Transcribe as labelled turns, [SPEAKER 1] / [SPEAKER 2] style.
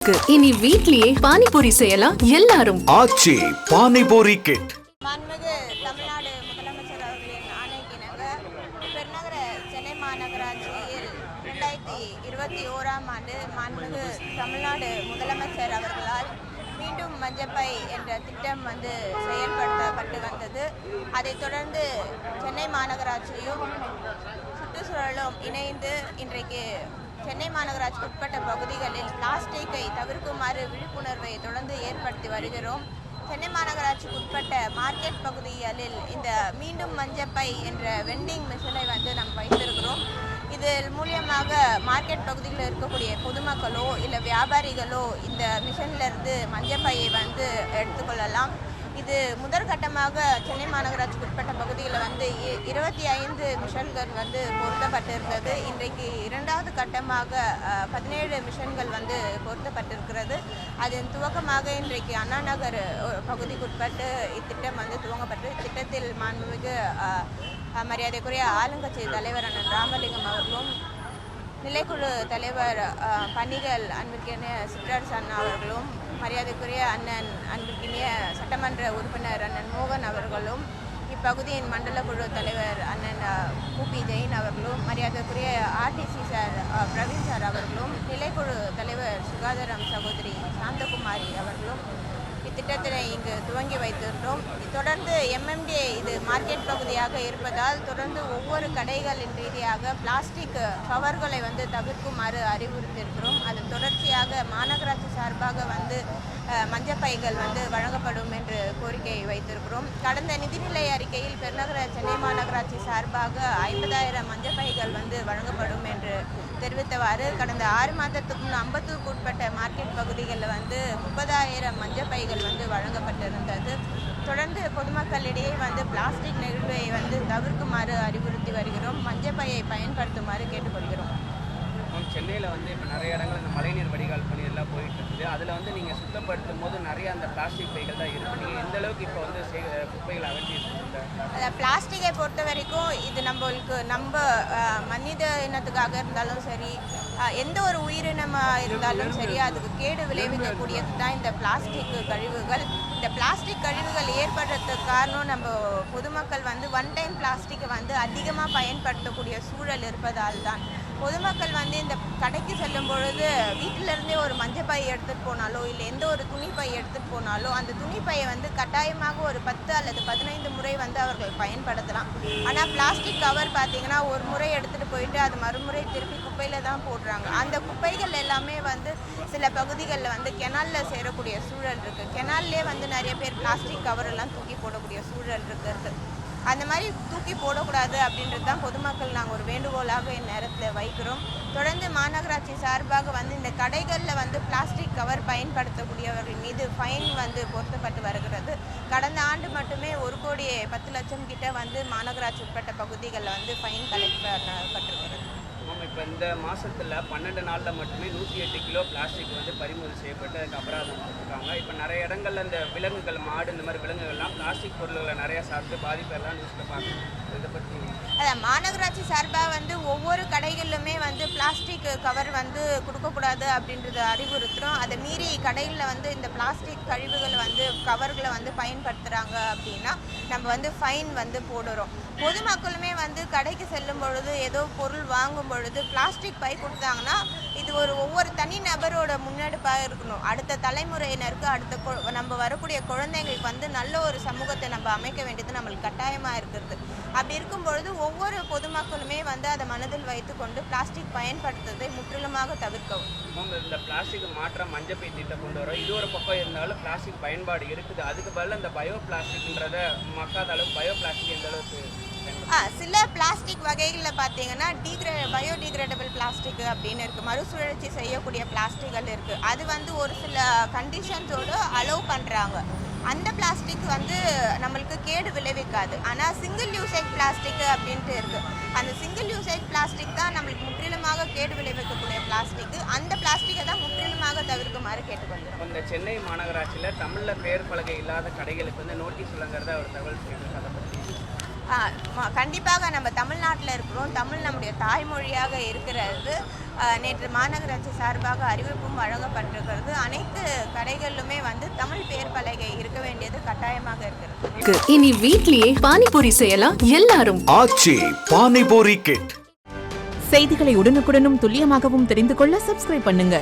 [SPEAKER 1] இருக்கு. இனி வீட்லயே பானிபூரி செய்யலாம் எல்லாரும்.
[SPEAKER 2] ஆச்சி பானிபூரி கிட்.
[SPEAKER 3] மாண்புமிகு தமிழ்நாடு முதலமைச்சர் அவர்களின் ஆணைக்கிணங்க பெருநகர சென்னை மாநகராட்சியில் 2021ஆம் ஆண்டு மாண்புமிகு தமிழ்நாடு முதலமைச்சர் அவர்களால் மீண்டும் மஞ்சப்பை என்ற திட்டம் செயல்படுத்தப்பட்டு வந்தது. அதைத் தொடர்ந்து சென்னை மாநகராட்சியும் சுற்றுச்சூழலும் இணைந்து இன்றைக்கு சென்னை மாநகராட்சிக்கு உட்பட்ட பகுதிகளில் பிளாஸ்டிக்கை தவிர்க்குமாறு விழிப்புணர்வை தொடர்ந்து ஏற்படுத்தி வருகிறோம். சென்னை மாநகராட்சிக்கு உட்பட்ட மார்க்கெட் பகுதிகளில் இந்த மீண்டும் மஞ்சப்பை என்ற வெண்டிங் மிஷினை நாம் வைத்திருக்கிறோம். இதன் மூலியமாக மார்க்கெட் பகுதியில் இருக்கக்கூடிய பொதுமக்களோ இல்லை வியாபாரிகளோ இந்த மிஷின்லேருந்து மஞ்சப்பையை எடுத்துக்கொள்ளலாம். இது முதற்கட்டமாக சென்னை மாநகராட்சிக்கு உட்பட்ட பகுதியில் 25 மிஷன்கள் பொருத்தப்பட்டிருந்தது. இன்றைக்கு இரண்டாவது கட்டமாக 17 மிஷன்கள் பொருத்தப்பட்டிருக்கிறது. அதன் துவக்கமாக இன்றைக்கு அண்ணா நகர் பகுதிக்குட்பட்டு இத்திட்டம் துவங்கப்பட்டு திட்டத்தில் மாண்புமிகு மரியாதைக்குரிய ஆளுங்கட்சி தலைவர் அண்ணன் ராமலிங்கம் அவர்களும் நிலைக்குழு தலைவர் பணிகள் அன்பிற்கினிய சிற்றரசு அண்ணா அவர்களும் மரியாதைக்குரிய அண்ணன் அன்பிற்கினிய சட்டமன்ற உறுப்பினர் அண்ணன் மோகன் அவர்களும் இப்பகுதியின் மண்டல குழு தலைவர் அண்ணன் கூபி ஜெயின் அவர்களும் மரியாதைக்குரிய ஆர்டிசி சார் பிரவீன் சார் அவர்களும் நிலைக்குழு தலைவர் சுகாதாரம் சகோதரி சாந்தகுமாரி அவர்களும் இத்திட்டத்தினை இங்கு துவங்கி வைத்திருந்தோம். தொடர்ந்து எம்எம்டிஏ இது மார்க்கெட் பகுதியாக இருப்பதால் தொடர்ந்து ஒவ்வொரு கடைகளின் ரீதியாக பிளாஸ்டிக் கவர்களை தவிர்க்குமாறு அறிவுறுத்தியிருக்கிறோம். அதன் தொடர்ச்சியாக மாநகராட்சி சார்பாக மஞ்சப்பைகள் வழங்கப்படும் என்று கோரிக்கை வைத்திருக்கிறோம். கடந்த நிதிநிலை அறிக்கையில் பெருநகர சென்னை மாநகராட்சி சார்பாக 50,000 மஞ்சப்பைகள் வழங்கப்படும் என்று தெரிவித்தவாறு கடந்த 6 மாதத்துக்கு முன் 50க்கு உட்பட்ட மார்க்கெட் பகுதிகளில் 30,000 மஞ்சப்பைகள் வழங்கப்பட்டிருந்தது. தொடர்ந்து பொதுமக்களிடையே பிளாஸ்டிக் நெகிழ்வை தவிர்க்குமாறு அறிவுறுத்தி வருகிறோம். மஞ்சப்பையை பயன்படுத்துமாறு கேட்டுக்கொள்கிறோம்.
[SPEAKER 4] சென்னையில் இப்போ நிறைய இடங்கள் இந்த மழைநீர் வடிகால் பணி எல்லாம் போயிட்டு இருக்குது. அதில் நீங்கள் சுத்தப்படுத்தும் போது நிறைய அந்த பிளாஸ்டிக் பைகள் தான் இருக்குது. நீங்கள் எந்த அளவுக்கு இப்போ குப்பைகளை அகற்றிட்டு
[SPEAKER 3] அதை பிளாஸ்டிக்கை பொறுத்த வரைக்கும் இது நம்ம மனித இனத்துக்காக இருந்தாலும் சரி, எந்த ஒரு உயிரினமாக இருந்தாலும் சரி, அதுக்கு கேடு விளைவிக்கக்கூடியது தான் இந்த பிளாஸ்டிக் கழிவுகள். இந்த பிளாஸ்டிக் கழிவுகள் ஏற்படுறதுக்கு காரணம் நம்ம பொதுமக்கள் ஒன் டைம் பிளாஸ்டிக்கை அதிகமாக பயன்படுத்தக்கூடிய சூழல் இருப்பதால் தான். பொதுமக்கள் இந்த கடைக்கு செல்லும் பொழுது வீட்டிலேருந்தே ஒரு மஞ்சப்பை எடுத்துகிட்டு போனாலோ இல்லை எந்த ஒரு துணிப்பை எடுத்துகிட்டு போனாலோ அந்த துணிப்பையை கட்டாயமாக ஒரு 10 அல்லது 15 முறை அவர்கள் பயன்படுத்தலாம். ஆனால் பிளாஸ்டிக் கவர் பார்த்திங்கன்னா ஒரு முறை எடுத்துகிட்டு போயிட்டு அது மறுமுறை திருப்பி குப்பையில் தான் போடுறாங்க. அந்த குப்பைகள் எல்லாமே சில பகுதிகளில் கெனாலில் சேரக்கூடிய சூழல் இருக்குது. கெனால்லே நிறைய பேர் பிளாஸ்டிக் கவரெல்லாம் தூக்கி போடக்கூடிய சூழல் இருக்கிறது. அந்த மாதிரி தூக்கி போடக்கூடாது அப்படின்றது தான் பொதுமக்கள் நாங்கள் ஒரு வேண்டுகோளாக இந்நேரத்தில் வைக்கிறோம். தொடர்ந்து மாநகராட்சி சார்பாக இந்த கடைகளில் பிளாஸ்டிக் கவர் பயன்படுத்தக்கூடியவர்கள் மீது ஃபைன் பொருத்தப்பட்டு வருகிறது. கடந்த ஆண்டு மட்டுமே 1,10,00,000 கிட்ட மாநகராட்சி உட்பட்ட பகுதிகளில் ஃபைன் கலெக்ட் பண்ணப்பட்டிருக்கிறது.
[SPEAKER 4] இப்போ இந்த மாதத்தில் 12 நாளில் மட்டுமே 108 கிலோ பிளாஸ்டிக் பறிமுதல் செய்யப்பட்டு அதுக்கு அபராதம் கொடுத்துருக்காங்க. இப்போ நிறைய இடங்கள்ல இந்த விலங்குகள், மாடு, இந்த மாதிரி விலங்குகள்லாம் பிளாஸ்டிக் பொருள்களை நிறையா சாப்பிட்டு பாதிப்பெல்லாம் நியூஸில் பார்க்கணும். இதை பற்றி
[SPEAKER 3] அதான் மாநகராட்சி சார்பாக ஒவ்வொரு கடைகளிலுமே பிளாஸ்டிக் கவர் கொடுக்கக்கூடாது அப்படின்றத அறிவுறுத்துகிறோம். அதை மீறி கடைகளில் இந்த பிளாஸ்டிக் கழிவுகள் கவர்களை பயன்படுத்துகிறாங்க அப்படின்னா நம்ம ஃபைன் போடுறோம். பொதுமக்களுமே கடைக்கு செல்லும் பொழுது ஏதோ பொருள் வாங்கும் பொழுது பிளாஸ்டிக் பை கொடுத்தாங்கன்னா இது ஒவ்வொரு தனி நபரோட முன்னெடுப்பாக இருக்கணும். அடுத்த தலைமுறையினருக்கு நம்ம வரக்கூடிய குழந்தைங்களுக்கு நல்ல ஒரு சமூகத்தை நம்ம அமைக்க வேண்டியது நம்மளுக்கு கட்டாயமாக இருக்கிறது. அப்படி இருக்கும் பொழுது ஒவ்வொரு பொதுமக்களுமே அதை மனதில் வைத்துக்கொண்டு பிளாஸ்டிக் பயன்படுத்துவதை முற்றிலுமாக தவிர்க்கவும்.
[SPEAKER 4] இந்த பிளாஸ்டிக் மாற்ற மஞ்சப்பை திட்டம் கொண்டு வரோம். இது ஒரு பக்கம் இருந்தாலும் பிளாஸ்டிக் பயன்பாடு இருக்குது. அதுக்கு பதிலாக இந்த பயோ பிளாஸ்டிக்ன்றத மக்காத அளவு பயோ பிளாஸ்டிக் எந்த அளவுக்கு
[SPEAKER 3] சில பிளாஸ்டிக் வகைகளில் பார்த்தீங்கன்னா பயோடிகிரேடபிள் பிளாஸ்டிக் அப்படின்னு இருக்குது. மறுசுழற்சி செய்யக்கூடிய பிளாஸ்டிக்கள் இருக்குது. அது ஒரு சில கண்டிஷன்ஸோடு அலோவ் பண்ணுறாங்க. அந்த பிளாஸ்டிக் நம்மளுக்கு கேடு விளைவிக்காது. ஆனால் சிங்கிள் யூசேஜ் பிளாஸ்டிக் அப்படின்ட்டு இருக்குது. அந்த சிங்கிள் யூசேஜ் பிளாஸ்டிக் தான் நம்மளுக்கு முற்றிலுமாக கேடு விளைவிக்கக்கூடிய பிளாஸ்டிக். அந்த பிளாஸ்டிக்கை தான் முற்றிலுமாக தவிர்க்குமாறு கேட்டுக்கொள்கிறோம்.
[SPEAKER 4] இந்த சென்னை மாநகராட்சியில் தமிழில் பெயர் பலகை இல்லாத கடைகளுக்கு நோட்டீஸ் வழங்குறதா ஒரு தகவல் செய்யணும். அதை பற்றி
[SPEAKER 3] கண்டிப்பாக நம்ம தமிழ்நாட்டில் இருக்கிறோம். தமிழ் நம்முடைய தாய்மொழியாக இருக்கிறது. நேற்று மாநகராட்சி சார்பாக அறிவிப்பும் வழங்கப்பட்டிருக்கிறது. கடைகளிலுமே வந்து தமிழ் பெயர் பலகை இருக்க வேண்டியது கட்டாயமாக இருக்கிறது.
[SPEAKER 1] இனி வீட்லயே பானிபூரி செய்யலாம் எல்லாரும்.
[SPEAKER 2] ஆச்சி பானிபூரி கிட்.
[SPEAKER 5] செய்திகளை உடனுக்குடனும் துல்லியமாகவும் தெரிந்து கொள்ள சப்ஸ்கிரைப் பண்ணுங்க.